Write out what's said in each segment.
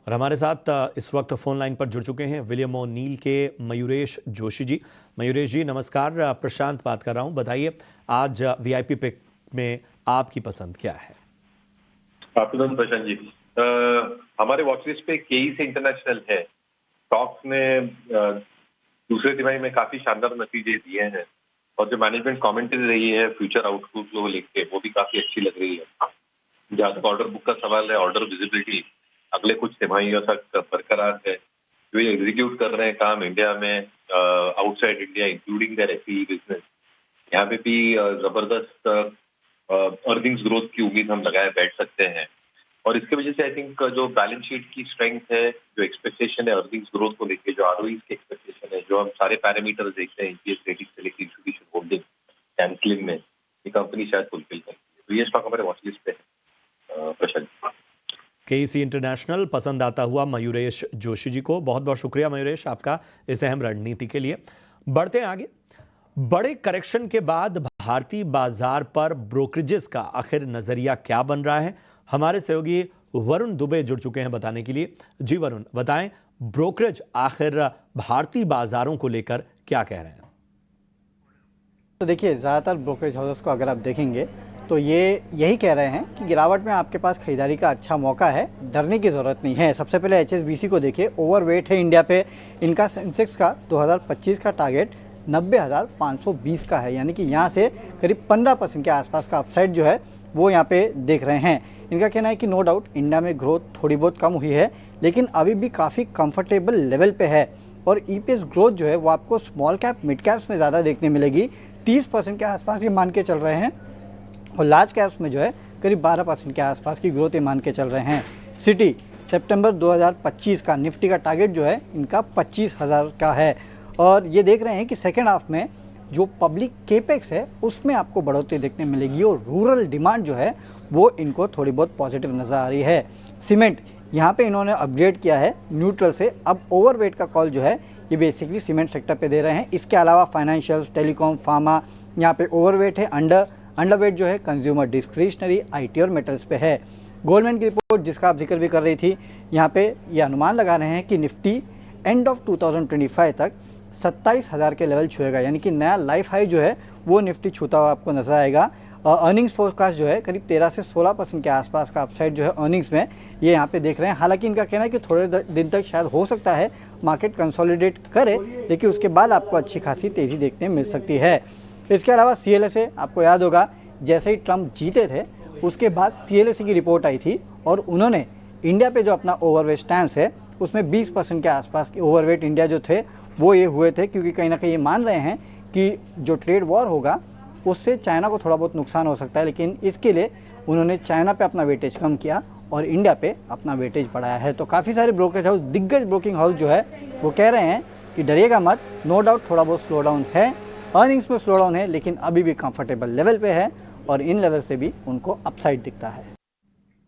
और हमारे साथ इस वक्त फ़ोन लाइन पर जुड़ चुके हैं विलियम ओ'नील के मयूरेश जोशी जी। मयूरेश जी नमस्कार, प्रशांत बात कर रहा हूं। बताइए आज वीआईपी पिक में आपकी पसंद क्या है? आफ्टरनून प्रशांत जी। हमारे वॉच लिस्ट पे केई से इंटरनेशनल है। स्टॉक्स ने दूसरे तिमाही में काफी शानदार नतीजे दिए हैं और जो मैनेजमेंट कमेंट्री रही है फ्यूचर आउटलुक को लेके वो भी काफी अच्छी लग रही है। जहां तक ऑर्डर बुक का सवाल है, ऑर्डर विजिबिलिटी अगले कुछ तिमाहियों तक बरकरार है। जो ये एग्जीक्यूट कर रहे हैं काम इंडिया में, outside India including their fee business, यहाँ पे भी जबरदस्त अर्निंग्स ग्रोथ की उम्मीद हम लगाए बैठ सकते हैं। और इसके वजह से आई थिंक जो बैलेंस शीट की स्ट्रेंथ है, जो एक्सपेक्टेशन है अर्निंग्स ग्रोथ को लेके, जो आरओई की एक्सपेक्टेशन है, जो हम सारे पैरामीटर्स देखते हैं ईपीएस रेटिंग से लेकर इंस्टीट्यूशन होल्डिंग कैंसलिंग में, ये कंपनी शायद फुलफिल करती है। तो ये स्टॉक हमारे वॉच लिस्ट पे है प्रशांत। केईसी इंटरनेशनल पसंद आता हुआ मयूरेश जोशी जी को बहुत बहुत शुक्रिया मयूरेश आपका इस अहम रणनीति के लिए। बढ़ते हैं आगे। बड़े करेक्शन के बाद भारतीय बाजार पर ब्रोकरेजेस का आखिर नजरिया क्या बन रहा है, हमारे सहयोगी वरुण दुबे जुड़ चुके हैं बताने के लिए। जी वरुण, बताएं ब्रोकरेज आखिर भारतीय बाजारों को लेकर क्या कह रहे हैं? तो देखिए, ज़्यादातर ब्रोकरेज हाउसेस को अगर आप देखेंगे तो ये यही कह रहे हैं कि गिरावट में आपके पास खरीदारी का अच्छा मौका है, डरने की ज़रूरत नहीं है। सबसे पहले एचएसबीसी को देखिए, ओवरवेट है इंडिया पे। इनका सेंसेक्स का 2025 का टारगेट 90,520 का है, यानी कि यहाँ से करीब 15% के आसपास का अपसाइड जो है वो यहाँ पे देख रहे हैं। इनका कहना है कि नो डाउट इंडिया में ग्रोथ थोड़ी बहुत कम हुई है, लेकिन अभी भी काफ़ी कंफर्टेबल लेवल पे है। और ईपीएस ग्रोथ जो है वो आपको स्मॉल कैप मिड कैप्स में ज़्यादा देखने मिलेगी। 30% के आसपास ये मान के चल रहे हैं और लार्ज कैप्स में जो है करीब 12% के आसपास की ग्रोथ ये मान के चल रहे हैं। सिटी सितंबर 2025 का निफ्टी का टारगेट जो है इनका 25,000 का है और ये देख रहे हैं कि सेकेंड हाफ में जो पब्लिक केपेक्स है उसमें आपको बढ़ोतरी देखने मिलेगी और रूरल डिमांड जो है वो इनको थोड़ी बहुत पॉजिटिव नज़र आ रही है। सीमेंट यहाँ पे इन्होंने अपग्रेड किया है न्यूट्रल से, अब ओवरवेट का कॉल जो है ये बेसिकली सीमेंट सेक्टर पे दे रहे हैं। इसके अलावा फाइनेंशियल्स, टेलीकॉम, फार्मा यहाँ पे ओवरवेट है। अंडरवेट जो है कंज्यूमर डिस्क्रिशनरी, आईटी और मेटल्स पे है। गोल्डमैन की रिपोर्ट जिसका आप जिक्र भी कर रही थी, यहाँ पे ये अनुमान लगा रहे हैं कि निफ्टी एंड ऑफ 2025 तक 27,000 के लेवल छुएगा, यानी कि नया लाइफ हाई जो है वो निफ्टी छूता हुआ आपको नजर आएगा। अर्निंग्स फोरकास्ट जो है करीब 13 से 16% के आसपास का अपसाइड जो है अर्निंग्स में ये यहाँ पे देख रहे हैं। हालांकि इनका कहना है कि थोड़े दिन तक शायद हो सकता है मार्केट कंसोलिडेट करे, लेकिन उसके बाद आपको अच्छी खासी तेज़ी देखने मिल सकती है। इसके अलावा CLSA, आपको याद होगा जैसे ही ट्रंप जीते थे उसके बाद CLSA की रिपोर्ट आई थी और उन्होंने इंडिया पे जो अपना ओवरवेट स्टैंस है उसमें 20% के आसपास के ओवरवेट इंडिया जो थे वो ये हुए थे, क्योंकि कहीं ना कहीं ये मान रहे हैं कि जो ट्रेड वॉर होगा उससे चाइना को थोड़ा बहुत नुकसान हो सकता है, लेकिन इसके लिए उन्होंने चाइना पे अपना वेटेज कम किया और इंडिया पे अपना वेटेज बढ़ाया है। तो काफ़ी सारे ब्रोकरेज हाउस, दिग्गज ब्रोकिंग हाउस जो है वो कह रहे हैं कि डरिएगा मत, नो डाउट थोड़ा बहुत स्लो डाउन है, अर्निंग्स में स्लो डाउन है, लेकिन अभी भी कंफर्टेबल लेवल पे है और इन लेवल से भी उनको अपसाइड दिखता है।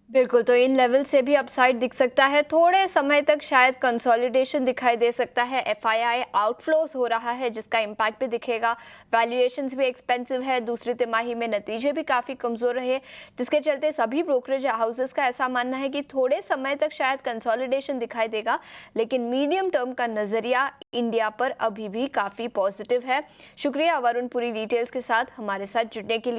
बिल्कुल, तो इन लेवल से भी अपसाइड दिख सकता है। थोड़े समय तक शायद कंसोलिडेशन दिखाई दे सकता है। एफआईआई आउटफ्लोज हो रहा है जिसका इम्पैक्ट भी दिखेगा। वैल्यूएशंस भी एक्सपेंसिव है, दूसरी तिमाही में नतीजे भी काफ़ी कमज़ोर रहे, जिसके चलते सभी ब्रोकरेज हाउसेस का ऐसा मानना है कि थोड़े समय तक शायद कंसोलिडेशन दिखाई देगा, लेकिन मीडियम टर्म का नज़रिया इंडिया पर अभी भी काफ़ी पॉजिटिव है। शुक्रिया वरुण, पूरी डिटेल्स के साथ हमारे साथ जुड़ने के लिए।